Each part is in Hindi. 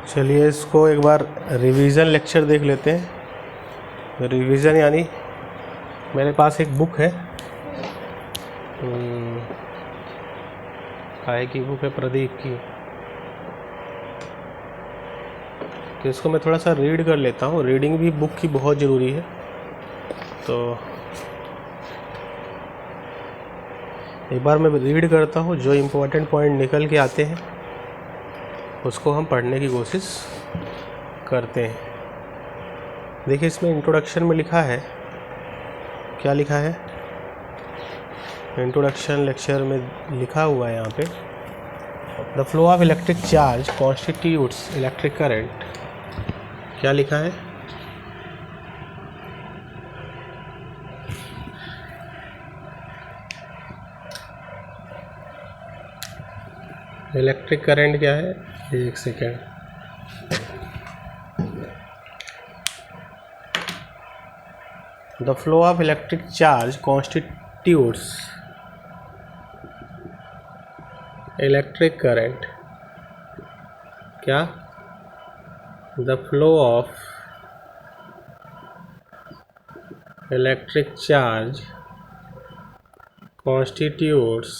चलिए इसको एक बार रिवीजन लेक्चर देख लेते हैं। रिवीजन यानी मेरे पास एक बुक है, काय की बुक है, प्रदीप की। तो इसको मैं थोड़ा सा रीड कर लेता हूँ। रीडिंग भी बुक की बहुत ज़रूरी है। तो एक बार मैं रीड करता हूँ, जो इम्पोर्टेंट पॉइंट निकल के आते हैं उसको हम पढ़ने की कोशिश करते हैं। देखिए इसमें इंट्रोडक्शन में लिखा है, क्या लिखा है इंट्रोडक्शन लेक्चर में लिखा हुआ है यहाँ पे, the flow of electric charge constitutes electric current. क्या लिखा है? इलेक्ट्रिक करंट क्या है? एक second. The flow of electric charge constitutes electric current. क्या? The flow of electric charge constitutes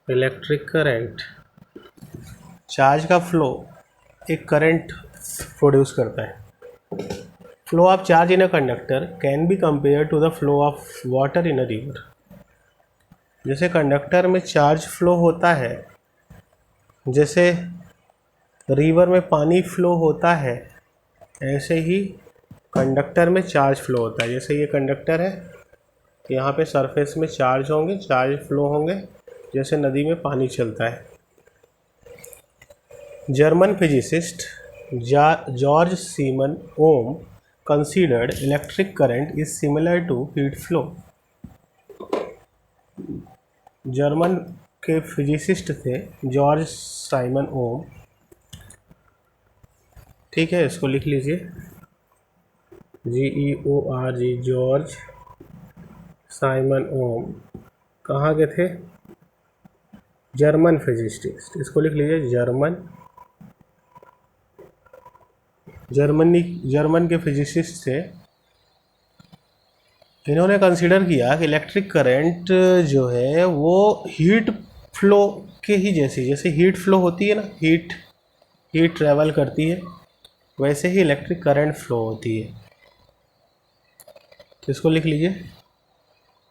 electric current. Charge का फ्लो एक करंट प्रोड्यूस करता है। Flow of charge in a conductor can be compare to the flow of water in a river. जैसे कंडक्टर में चार्ज फ्लो होता है, जैसे रिवर में पानी फ्लो होता है, ऐसे ही कंडक्टर में चार्ज फ्लो होता है। जैसे ये कंडक्टर है, यहाँ पे सरफेस में चार्ज होंगे, चार्ज फ्लो होंगे, जैसे नदी में पानी चलता है। German physicist George Simon Ohm considered electric current is similar to heat flow। German के फिजिसिस्ट थे जॉर्ज साइमन ओम, ठीक है, इसको लिख लीजिए, GEORG, जॉर्ज साइमन ओम। कहाँ के थे? German physicist. इसको लिख लीजिए, जर्मन के फिजिसिस्ट थे। इन्होंने कंसीडर किया कि इलेक्ट्रिक करंट जो है वो हीट फ्लो के ही जैसे हीट फ्लो होती है ना, हीट ट्रैवल करती है, वैसे ही इलेक्ट्रिक करंट फ्लो होती है। तो इसको लिख लीजिए,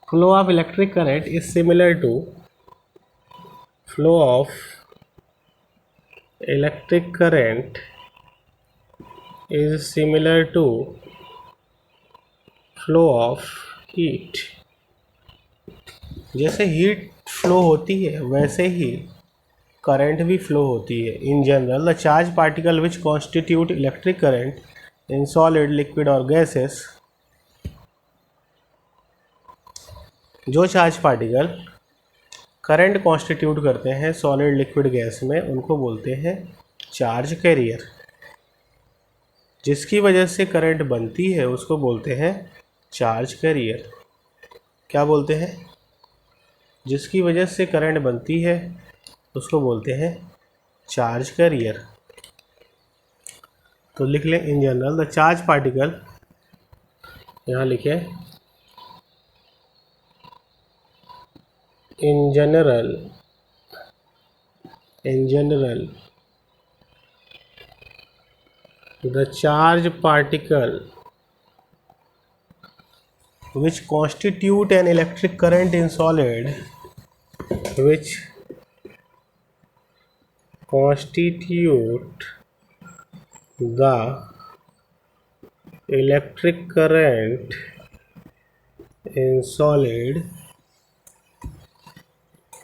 flow of electric current is similar to flow of electric current is similar to flow of heat. जैसे हीट फ्लो होती है वैसे ही करंट भी फ्लो होती है। In general the charge particle which constitute electric current in solid, liquid और गैसेस। जो चार्ज पार्टिकल करंट कॉन्स्टिट्यूट करते हैं सॉलिड, लिक्विड, गैस में, उनको बोलते हैं चार्ज कैरियर। जिसकी वजह से करंट बनती है उसको बोलते हैं चार्ज कैरियर। क्या बोलते हैं? जिसकी वजह से करंट बनती है उसको बोलते हैं चार्ज कैरियर। तो लिख लें, इन जनरल द चार्ज पार्टिकल, यहाँ लिखे in general the charge particle which constitute an electric current in solid, which constitute the electric current in solid,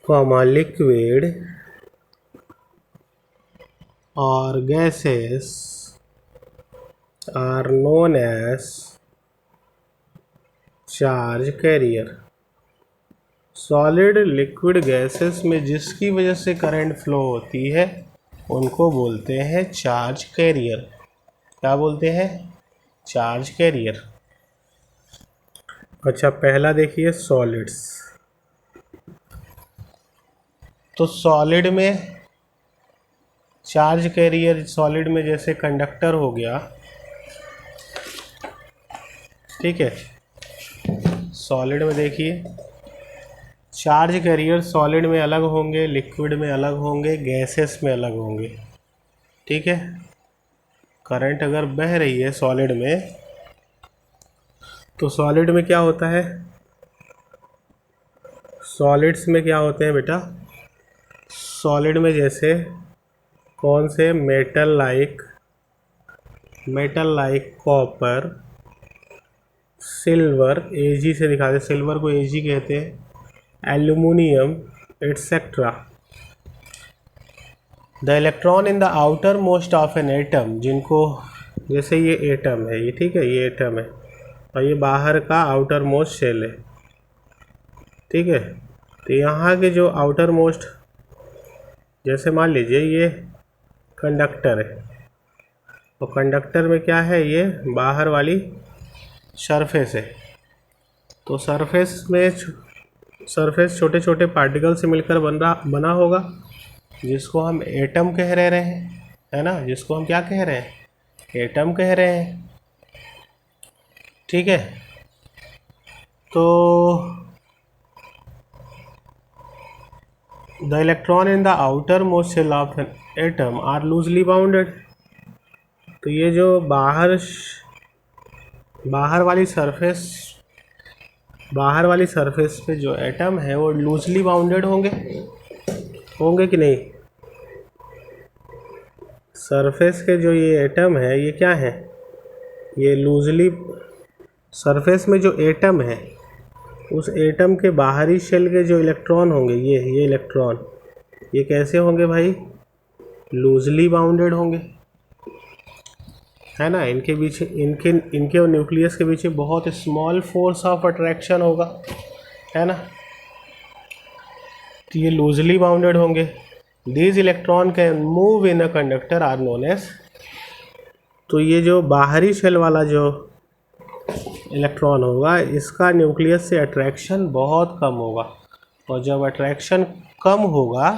liquid or gases are known as charge carrier. Solid, liquid, gases में जिसकी वजह से करंट फ्लो होती है उनको बोलते हैं चार्ज कैरियर। क्या बोलते हैं? Charge carrier. अच्छा, पहला देखिए सॉलिड्स। तो सॉलिड में चार्ज कैरियर सॉलिड में जैसे कंडक्टर हो गया, ठीक है। सॉलिड में देखिए चार्ज कैरियर सॉलिड में अलग होंगे, लिक्विड में अलग होंगे, गैसेस में अलग होंगे, ठीक है। करंट अगर बह रही है सॉलिड में तो सॉलिड में क्या होता है, सॉलिड्स में क्या होते हैं बेटा, सॉलिड में जैसे कौन से, मेटल लाइक कॉपर, सिल्वर, एजी से दिखाते, सिल्वर को एजी कहते हैं, aluminium etcetera. The electron in the outer most of an atom, जिनको जैसे ये एटम है, ये ठीक है, ये एटम है और ये बाहर का आउटर मोस्ट शेल है, ठीक है। तो यहाँ के जो आउटर मोस्ट, जैसे मान लीजिए ये कंडक्टर है, तो कंडक्टर में क्या है, ये बाहर वाली सरफेस है। तो सरफेस छोटे छोटे पार्टिकल से मिलकर बना होगा, जिसको हम एटम कह रहे हैं, है ना, जिसको हम क्या कह रहे हैं, एटम कह रहे हैं, ठीक है। तो the electron in the outer most shell of an atom are loosely bounded. तो ये जो बाहर वाली सरफेस पे जो एटम है वो लूजली बाउंडेड होंगे कि नहीं। सरफेस के जो ये एटम है ये क्या है, ये लूजली, सरफेस में जो एटम है उस एटम के बाहरी शेल के जो इलेक्ट्रॉन होंगे, ये इलेक्ट्रॉन, ये कैसे होंगे भाई, लूजली बाउंडेड होंगे, है ना। इनके बीच इनके और न्यूक्लियस के बीच बहुत स्मॉल फोर्स ऑफ अट्रैक्शन होगा, है ना। तो ये लूजली बाउंडेड होंगे। These electron can move in a conductor are known as. तो ये जो बाहरी शेल वाला जो इलेक्ट्रॉन होगा इसका न्यूक्लियस से अट्रैक्शन बहुत कम होगा, और जब अट्रैक्शन कम होगा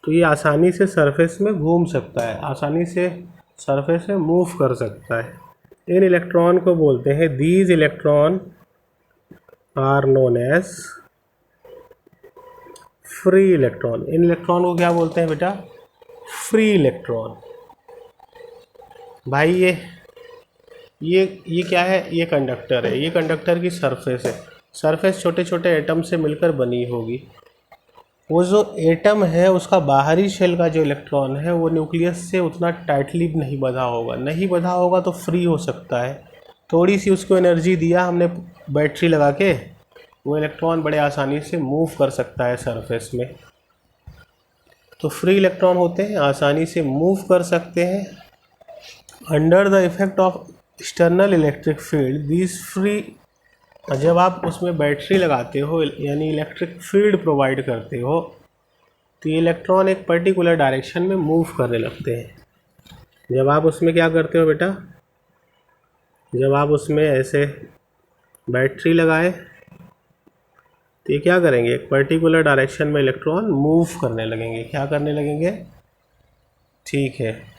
तो ये आसानी से सरफेस में घूम सकता है, आसानी से सरफेस में मूव कर सकता है। इन इलेक्ट्रॉन को बोलते हैं, these electron are known as free electron. इन इलेक्ट्रॉन को क्या बोलते हैं बेटा, फ्री इलेक्ट्रॉन। भाई ये क्या है, ये कंडक्टर है, ये कंडक्टर की सरफेस है, सरफेस छोटे छोटे एटम से मिलकर बनी होगी। वो जो एटम है उसका बाहरी शेल का जो इलेक्ट्रॉन है वो न्यूक्लियस से उतना टाइटली नहीं बंधा होगा तो फ्री हो सकता है। थोड़ी सी उसको एनर्जी दिया हमने बैटरी लगा के, वो इलेक्ट्रॉन बड़े आसानी से मूव कर सकता है सरफेस में। तो फ्री इलेक्ट्रॉन होते हैं, आसानी से मूव कर सकते हैं। Under the effect of external electric field this free, जब आप उसमें बैटरी लगाते हो यानी इलेक्ट्रिक फील्ड प्रोवाइड करते हो तो ये इलेक्ट्रॉन एक पर्टिकुलर डायरेक्शन में मूव करने लगते हैं। जब आप उसमें क्या करते हो बेटा, जब आप उसमें ऐसे बैटरी लगाए तो ये क्या करेंगे, एक पर्टिकुलर डायरेक्शन में इलेक्ट्रॉन मूव करने लगेंगे, क्या करने लगेंगे, ठीक है।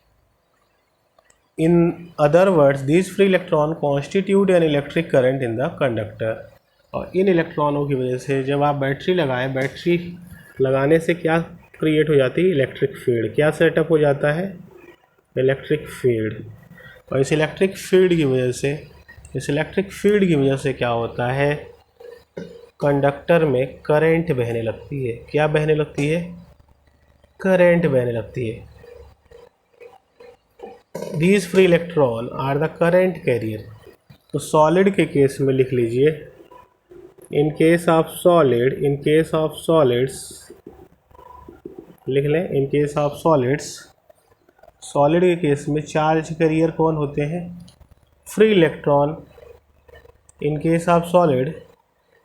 In other words this free electron constitute an electric current in the conductor. और इन इलेक्ट्रॉनों की वजह से जब आप बैटरी लगाएं, बैटरी लगाने से क्या क्रिएट हो जाती है, इलेक्ट्रिक फील्ड। क्या सेटअप हो जाता है, इलेक्ट्रिक फील्ड। और इस इलेक्ट्रिक फील्ड की वजह से क्या होता है, कंडक्टर में करंट बहने लगती है। क्या बहने लगती है, करंट बहने लगती है। These free electron are the current carrier। तो सॉलिड के केस में लिख लीजिए, इन केस ऑफ सॉलिड्स लिख लें, इन केस ऑफ सॉलिड के केस में चार्ज कैरियर कौन होते हैं, free electron. In case of solid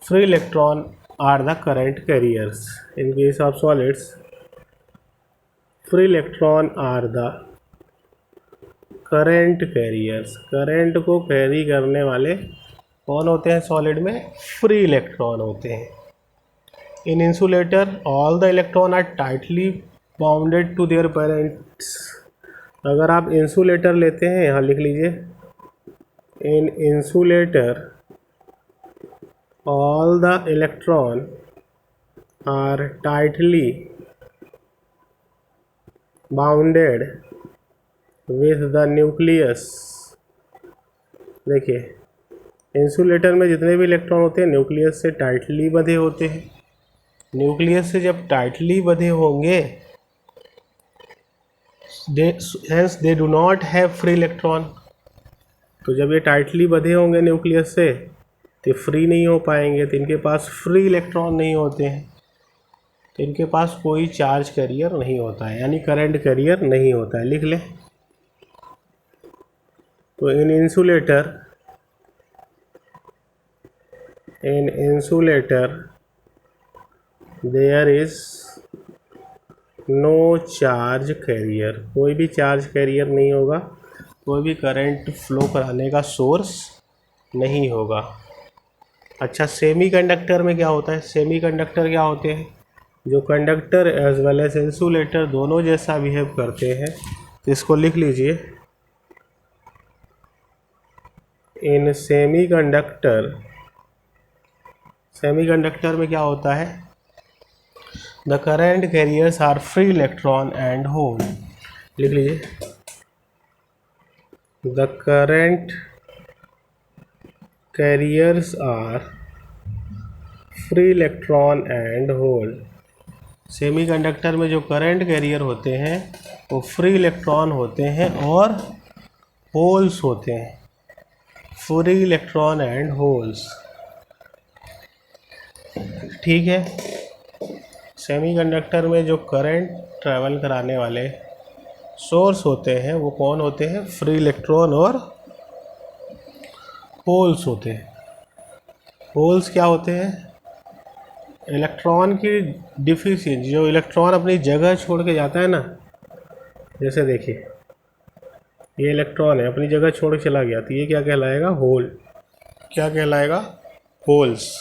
free electron are the current carriers. In case of solids free electron are the current carriers. Current को कैरी करने वाले कौन होते हैं सॉलिड में, फ्री इलेक्ट्रॉन होते हैं। In insulator all the electron are tightly bounded to their parents. अगर आप इंसुलेटर लेते हैं, यहाँ लिख लीजिए, in insulator all the electron are tightly bounded with the nucleus। देखिए, इंसुलेटर में जितने भी इलेक्ट्रॉन होते हैं न्यूक्लियस से टाइटली बंधे होते हैं। न्यूक्लियस से जब टाइटली बंधे होंगे, hence they do not have free electron। तो जब ये टाइटली बंधे होंगे न्यूक्लियस से तो फ्री नहीं हो पाएंगे, तो इनके पास फ्री इलेक्ट्रॉन नहीं होते हैं, तो इनके पास कोई चार्ज कैरियर नहीं होता है, यानी करंट कैरियर नहीं होता है। लिख ले, तो in insulator there is no charge carrier, कोई भी चार्ज कैरियर नहीं होगा, कोई भी करंट फ्लो कराने का सोर्स नहीं होगा। अच्छा, सेमीकंडक्टर में क्या होता है? सेमीकंडक्टर क्या होते हैं? जो conductor as well as insulator दोनों जैसा बिहेव करते हैं, तो इसको लिख लीजिए, इन सेमीकंडक्टर में क्या होता है? The current carriers are free electron and hole. लिख लीजिए, the current carriers are free electron and hole. Semiconductor में जो करंट कैरियर होते हैं वो फ्री इलेक्ट्रॉन होते हैं और होल्स होते हैं, फ्री इलेक्ट्रॉन एंड होल्स। ठीक है, सेमीकंडक्टर में जो करंट ट्रैवल कराने वाले सोर्स होते हैं वो कौन होते हैं? फ्री इलेक्ट्रॉन और होल्स होते हैं। होल्स क्या होते हैं? इलेक्ट्रॉन की डिफिशिएंसी, जो इलेक्ट्रॉन अपनी जगह छोड़ के जाता है ना, जैसे देखिए ये इलेक्ट्रॉन है, अपनी जगह छोड़ के चला गया, तो ये क्या कहलाएगा? होल। क्या कहलाएगा? होल्स।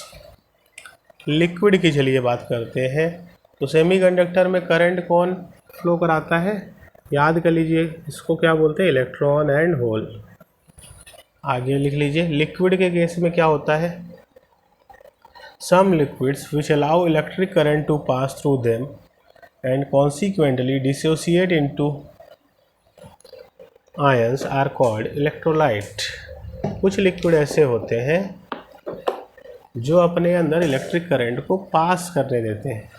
लिक्विड की चलिए बात करते हैं। तो सेमीकंडक्टर में करंट कौन फ्लो कराता है? याद कर लीजिए, इसको क्या बोलते हैं? Electron and hole. आगे लिख लीजिए, लिक्विड के केस में क्या होता है? Some liquids which allow electric current to pass through them and consequently dissociate into ions are called electrolyte। कुछ लिक्विड ऐसे होते हैं जो अपने अंदर इलेक्ट्रिक करंट को पास करने देते हैं।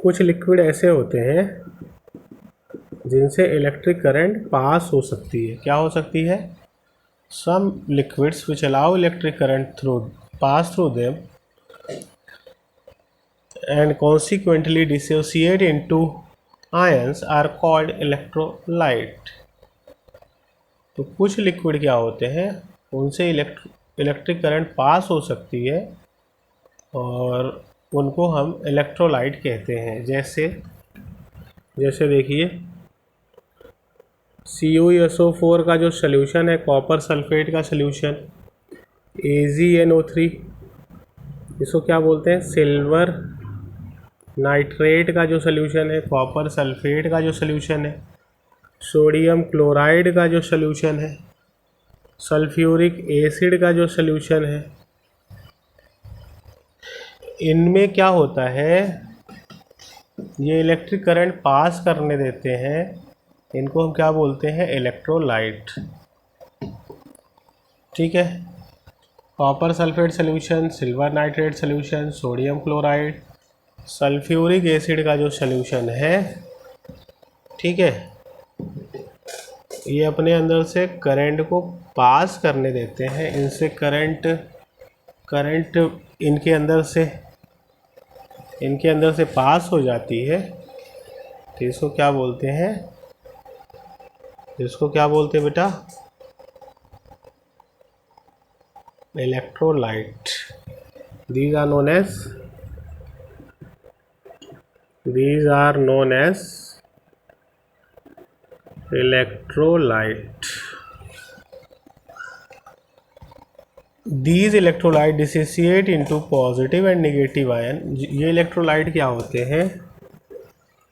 कुछ लिक्विड ऐसे होते हैं जिनसे इलेक्ट्रिक करंट पास हो सकती है। क्या हो सकती है? Some liquids which allow electric current pass through them and consequently dissociate into ions are called electrolyte। तो कुछ लिक्विड क्या होते हैं, उनसे इलेक्ट्रिक करंट पास हो सकती है और उनको हम इलेक्ट्रोलाइट कहते हैं। जैसे देखिए, CuSO4 का जो सल्यूशन है, कॉपर सल्फेट का सल्यूशन AgNO3, इसको क्या बोलते हैं? सिल्वर नाइट्रेट का जो सल्यूशन है, कॉपर सल्फेट का जो सल्यूशन है, सोडियम क्लोराइड का जो सल्यूशन है, सल्फ्यूरिक एसिड का जो सल्यूशन है, इनमें क्या होता है? ये इलेक्ट्रिक करंट पास करने देते हैं, इनको हम क्या बोलते हैं? इलेक्ट्रोलाइट। ठीक है, copper sulphate solution, silver nitrate solution, sodium chloride, sulphuric acid का जो सल्यूशन है, ठीक है, ये अपने अंदर से करंट को पास करने देते हैं। इनसे करंट इनके अंदर से पास हो जाती है, तो इसको क्या बोलते हैं? इसको क्या बोलते हैं बेटा? Electrolyte. These are known as electrolyte। These electrolyte dissociate into positive and negative ion. ये इलेक्ट्रोलाइट क्या होते हैं,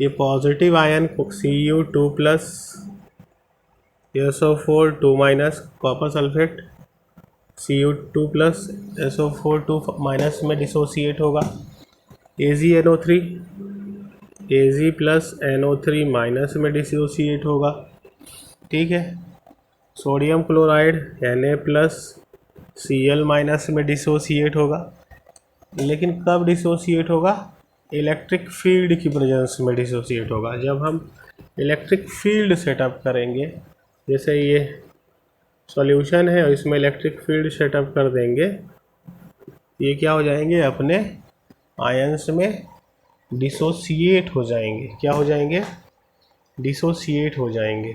ये positive ion Cu2+ SO4 2 minus copper sulphate Cu2+ SO4 2 minus में डिसोसिएट होगा, AgNO3 Ag+NO3 माइनस में डिसोसिएट होगा, ठीक है। सोडियम क्लोराइड Na+Cl माइनस में डिसोसिएट होगा, लेकिन कब डिसोसिएट होगा, इलेक्ट्रिक फील्ड की प्रेजेंस में डिसोसिएट होगा। जब हम इलेक्ट्रिक फील्ड सेटअप करेंगे, जैसे ये सॉल्यूशन है और इसमें इलेक्ट्रिक फील्ड सेटअप कर देंगे, ये क्या हो जाएंगे, अपने आयंस में डिसोसिएट हो जाएंगे। क्या हो जाएंगे, डिसोसिएट हो जाएंगे।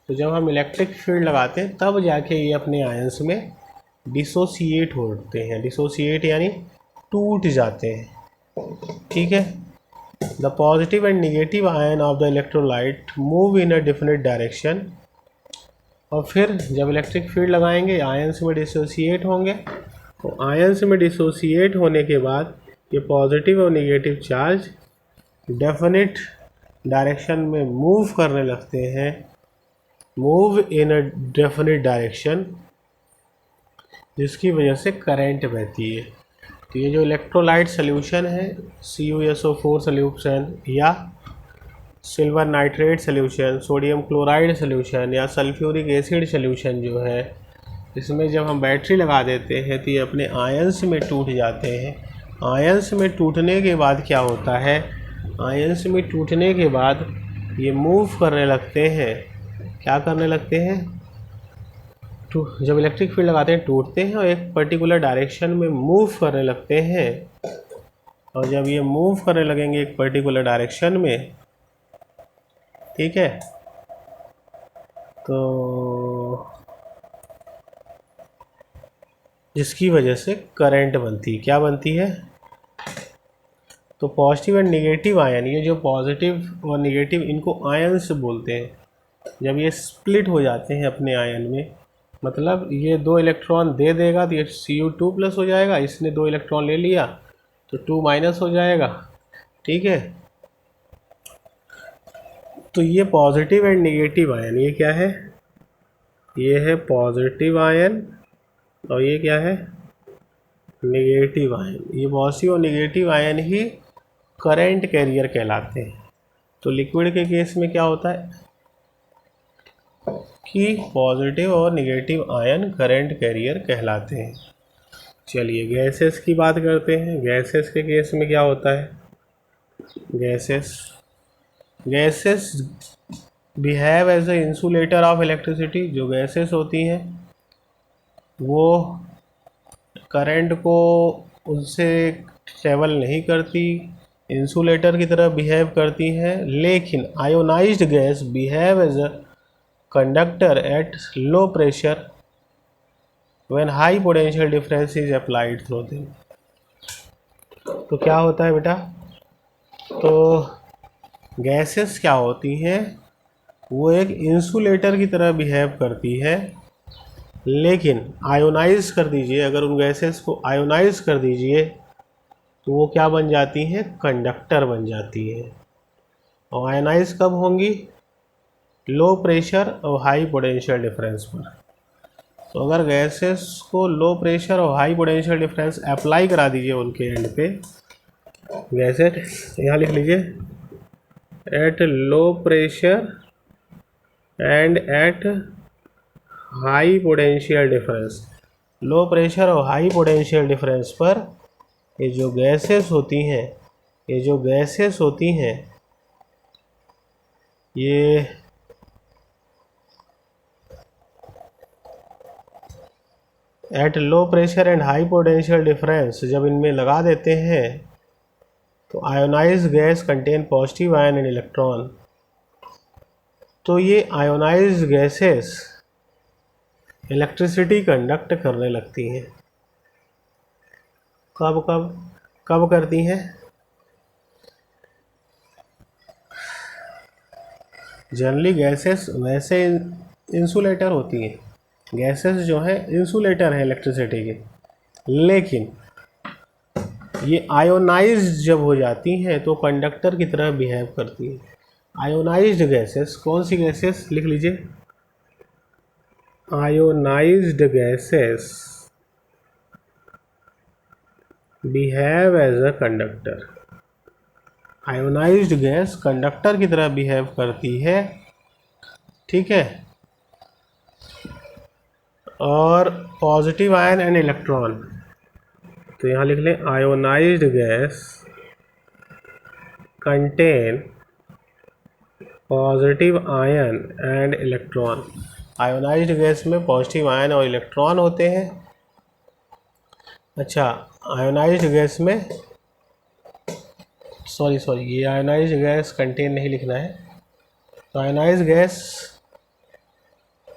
तो जब हम इलेक्ट्रिक फील्ड लगाते हैं तब जाके ये अपने आयंस में डिसोसिएट होते हैं। डिसोसिएट यानी टूट जाते हैं, ठीक है। The positive and negative ion of the electrolyte move in a different direction. और फिर जब इलेक्ट्रिक फील्ड लगाएंगे आयंस में डिसोसिएट होंगे, तो आयंस में डिसोसिएट होने के बाद ये पॉजिटिव और निगेटिव चार्ज डेफिनेट डायरेक्शन में मूव करने लगते हैं, move in a definite direction, जिसकी वजह से करंट बहती है। तो ये जो इलेक्ट्रोलाइट सोल्यूशन है, CuSO4 सोल्यूशन या silver nitrate solution, sodium chloride solution या सल्फ्यूरिक एसिड सोल्यूशन जो है, इसमें जब हम बैटरी लगा देते हैं तो ये अपने आयंस में टूट जाते हैं। आयंस में टूटने के बाद क्या होता है, आयंस में टूटने के बाद ये मूव करने लगते हैं। क्या करने लगते हैं, जब इलेक्ट्रिक फील्ड लगाते हैं टूटते हैं और एक पर्टिकुलर डायरेक्शन में मूव करने लगते हैं। और जब ये मूव करने लगेंगे एक पर्टिकुलर डायरेक्शन में, ठीक है, तो जिसकी वजह से करंट बनती है। क्या बनती है, तो पॉजिटिव एंड नेगेटिव आयन, ये जो पॉजिटिव और नेगेटिव इनको आयन्स बोलते हैं, जब ये स्प्लिट हो जाते हैं अपने आयन में, मतलब ये 2 इलेक्ट्रॉन दे देगा तो ये Cu2+ हो जाएगा, इसने 2 इलेक्ट्रॉन ले लिया तो 2- हो जाएगा, ठीक है। तो ये पॉजिटिव एंड नेगेटिव आयन, ये क्या है, ये है पॉजिटिव आयन और ये क्या है, नेगेटिव आयन। ये पॉजिटिव और नेगेटिव आयन ही करंट कैरियर कहलाते हैं। तो लिक्विड के केस में क्या होता है कि पॉजिटिव और नेगेटिव आयन करंट कैरियर कहलाते हैं। चलिए गैसेस की बात करते हैं। गैसेस के केस में क्या होता है, gases behave as a insulator of electricity. जो गैसेस होती हैं वो करंट को उनसे ट्रेवल नहीं करती, इंसुलेटर की तरह बिहेव करती हैं। लेकिन ionized gas behave as a conductor at low pressure when high potential difference is applied through them. तो क्या होता है बेटा, तो गैसेस क्या होती हैं, वो एक इंसुलेटर की तरह बिहेव करती है, लेकिन आयोनाइज कर दीजिए, अगर उन गैसेस को आयोनाइज कर दीजिए तो वो क्या बन जाती हैं, कंडक्टर बन जाती हैं। और आयोनाइज कब होंगी, लो प्रेशर और हाई पोटेंशियल डिफरेंस पर। तो अगर गैसेस को लो प्रेशर और हाई पोटेंशियल डिफरेंस अप्लाई करा दीजिए उनके एंड पे, गैसेस यहाँ लिख लीजिए, at low pressure and at high potential difference, low pressure और हाई पोटेंशियल डिफरेंस पर ये जो गैसेस होती हैं, ये at low pressure and high potential difference जब इनमें लगा देते हैं तो ionize gas contain positive ion and electron. तो ये आयोनाइज गैसेस इलेक्ट्रिसिटी कंडक्ट करने लगती हैं। कब कब कब करती हैं, जनरली गैसेस वैसे इंसुलेटर होती हैं। गैसेस जो है इंसुलेटर है इलेक्ट्रिसिटी के, लेकिन ये आयोनाइज्ड जब हो जाती हैं तो कंडक्टर की तरह बिहेव करती है। आयोनाइज्ड गैसेस, कौन सी गैसेस लिख लीजिए, ionized gases behave as a conductor. Ionized gas conductor की तरह बिहेव करती है, ठीक है। और पॉजिटिव आयन एंड इलेक्ट्रॉन, तो यहाँ लिख लें ionised gas contain positive ion and electron. Ionised gas में पॉजिटिव आयन और इलेक्ट्रॉन होते हैं। अच्छा, आयोनाइज्ड गैस में सॉरी ये आयोनाइज्ड गैस कंटेन नहीं लिखना है। तो आयोनाइज्ड गैस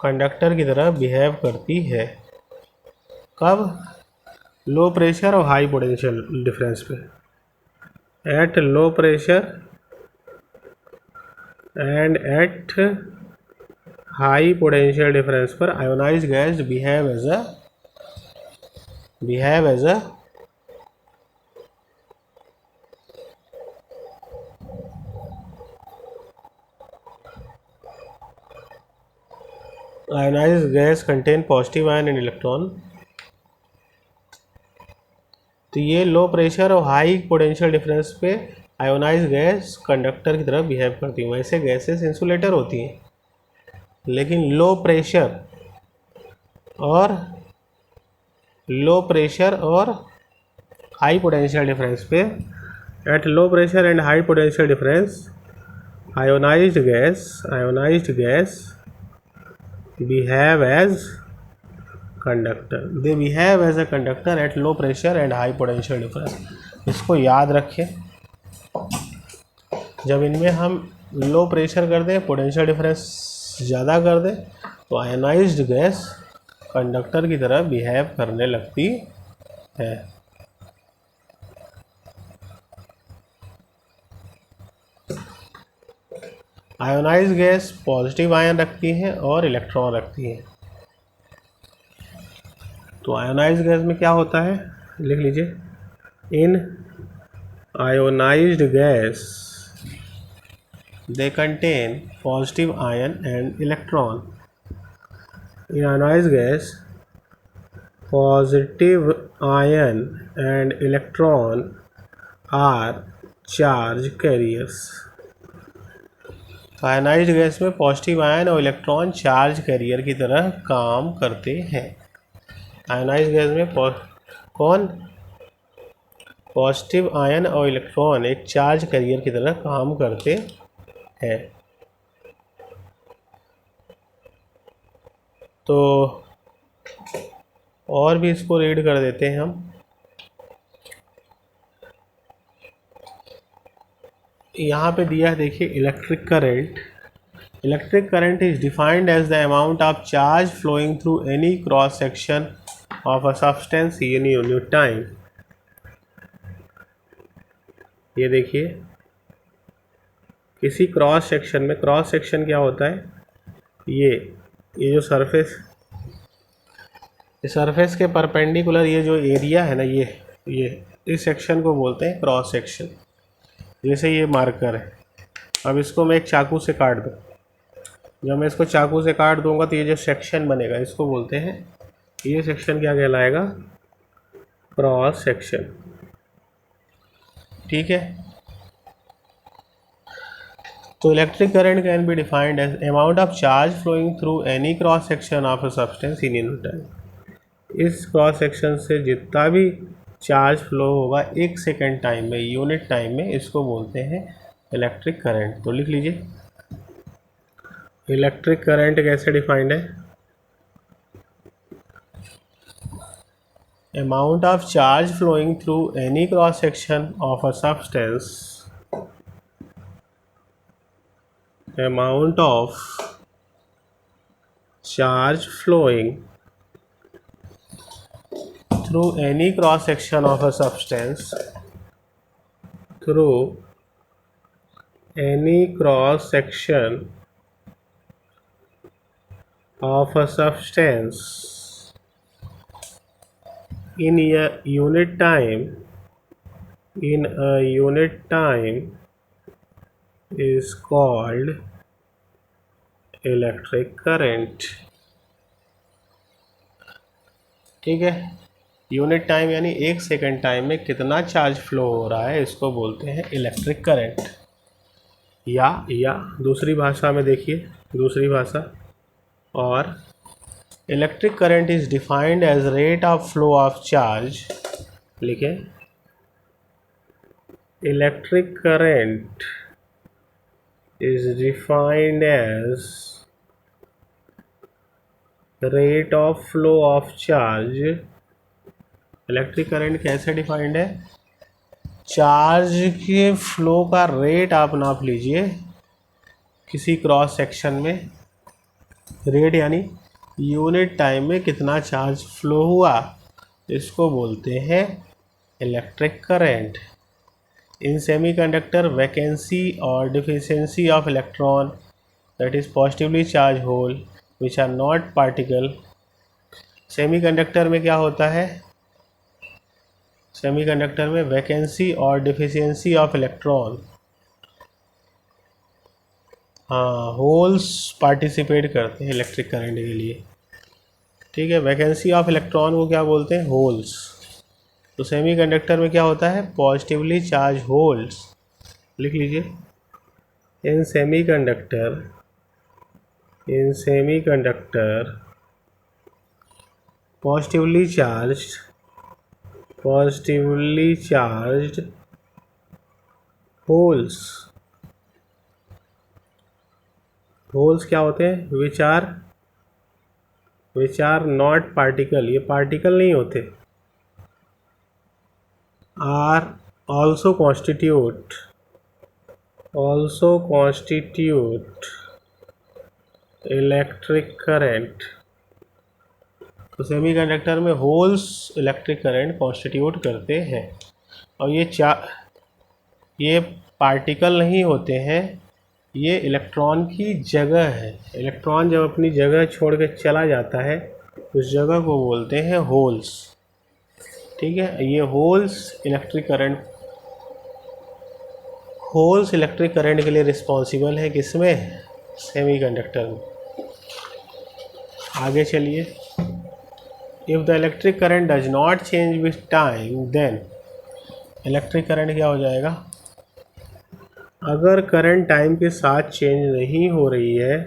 कंडक्टर की तरह बिहेव करती है, कब, लो प्रेशर और हाई पोटेंशियल डिफरेंस पे। At low pressure and at high potential difference पर ionised gas behave as a ionized gas contain positive ion and electron। तो ये लो प्रेशर और हाई पोटेंशियल डिफरेंस पे आयोनाइज गैस कंडक्टर की तरह बिहेव करती हैं। वैसे गैसेस इंसुलेटर होती हैं, लेकिन लो प्रेशर और हाई पोटेंशियल डिफरेंस पे, at low pressure and high potential difference ionised gas behave as conductor। they behave as a conductor at low pressure and high potential difference। इसको याद रखें, जब इनमें हम लो प्रेशर कर दें, पोटेंशियल डिफरेंस ज़्यादा कर दें, तो आयोनाइज्ड गैस कंडक्टर की तरह बिहेव करने लगती है। आयोनाइज्ड गैस पॉजिटिव आयन रखती है और इलेक्ट्रॉन रखती है। तो आयोनाइज्ड गैस में क्या होता है, लिख लीजिए, in ionised gas they contain positive ion and electron. In ionised gas positive ion and electron are charge carriers. Ionised gas में पॉजिटिव आयन और इलेक्ट्रॉन चार्ज कैरियर की तरह काम करते हैं। आयोनाइज्ड गैस में कौन, पॉजिटिव आयन और इलेक्ट्रॉन एक चार्ज कैरियर की तरह काम करते हैं। तो और भी इसको रीड कर देते हैं हम। यहाँ पे दिया है, देखिए, electric current is defined as the amount of charge flowing through any cross section of a substance in unit time. ये देखिए, किसी क्रॉस सेक्शन में, क्रॉस सेक्शन क्या होता है, ये जो सरफेस के परपेंडिकुलर ये जो एरिया है ना, ये इस सेक्शन को बोलते हैं क्रॉस सेक्शन। जैसे ये मार्कर है, अब इसको मैं एक चाकू से काट दूँ, जब मैं इसको चाकू से काट दूंगा तो ये जो सेक्शन बनेगा इसको बोलते हैं, ये सेक्शन क्या कहलाएगा, क्रॉस सेक्शन, ठीक है। तो electric current can be defined as amount of charge flowing through any cross section of a substance in unit time. इस क्रॉस सेक्शन से जितना भी चार्ज फ्लो होगा एक सेकेंड टाइम में, यूनिट टाइम में, इसको बोलते हैं इलेक्ट्रिक करंट। तो लिख लीजिए, इलेक्ट्रिक करंट कैसे डिफाइंड है, amount of charge flowing through any cross section of a substance, amount of charge flowing through any cross section of a substance, through any cross section of a substance in a unit time is called electric current. ठीक है, यूनिट टाइम यानी 1 सेकेंड टाइम में कितना चार्ज फ्लो हो रहा है इसको बोलते हैं इलेक्ट्रिक करंट। या दूसरी भाषा में देखिए, दूसरी भाषा, और electric current is defined as rate of flow of charge. लिखें, electric current is defined as rate of flow of charge। Electric current कैसे डिफाइंड है? चार्ज के फ्लो का रेट आप नाप लीजिए किसी क्रॉस सेक्शन में, रेट यानी यूनिट टाइम में कितना चार्ज फ्लो हुआ, इसको बोलते हैं electric current. In semiconductor, vacancy or deficiency of electron, that is positively charged hole which are not particle। Semiconductor में क्या होता है? सेमीकंडक्टर में वैकेंसी और डिफिशियंसी ऑफ इलेक्ट्रॉन, हाँ, होल्स पार्टिसिपेट करते हैं इलेक्ट्रिक करंट के लिए। ठीक है, वैकेंसी ऑफ इलेक्ट्रॉन को क्या बोलते हैं? होल्स। तो सेमीकंडक्टर में क्या होता है? Positively charge holes. लिख लीजिए, इन सेमीकंडक्टर पॉजिटिवली चार्ज्ड होल्स क्या होते हैं? विच आर नॉट पार्टिकल, ये पार्टिकल नहीं होते, are also constitute electric current. तो सेमीकंडक्टर में होल्स इलेक्ट्रिक करंट कॉन्स्टिट्यूट करते हैं, और ये पार्टिकल नहीं होते हैं, ये इलेक्ट्रॉन की जगह है। इलेक्ट्रॉन जब अपनी जगह छोड़ के चला जाता है उस जगह को बोलते हैं होल्स। ठीक है, ये होल्स इलेक्ट्रिक करंट के लिए रिस्पॉन्सिबल है। किसमें? सेमीकंडक्टर में। आगे चलिए, if the electric current does not change with time then, electric current क्या हो जाएगा? अगर करंट टाइम के साथ चेंज नहीं हो रही है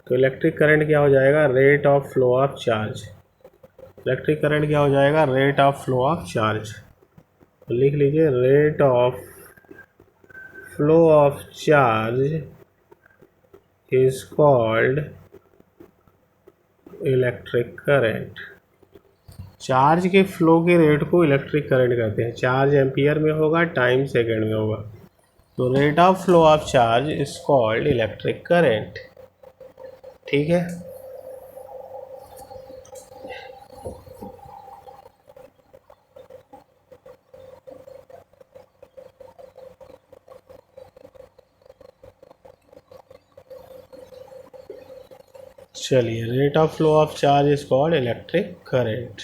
तो इलेक्ट्रिक करंट क्या हो जाएगा? Rate of flow of charge. Electric current क्या हो जाएगा? Rate of flow of charge. तो लिख लीजिए, rate of flow of charge is called electric current. Charge के फ्लो के रेट को इलेक्ट्रिक करंट कहते हैं। चार्ज एम्पियर में होगा, टाइम सेकेंड में होगा, तो rate of flow of charge is called electric current. ठीक है, चलिए, rate of flow of charge is called electric current.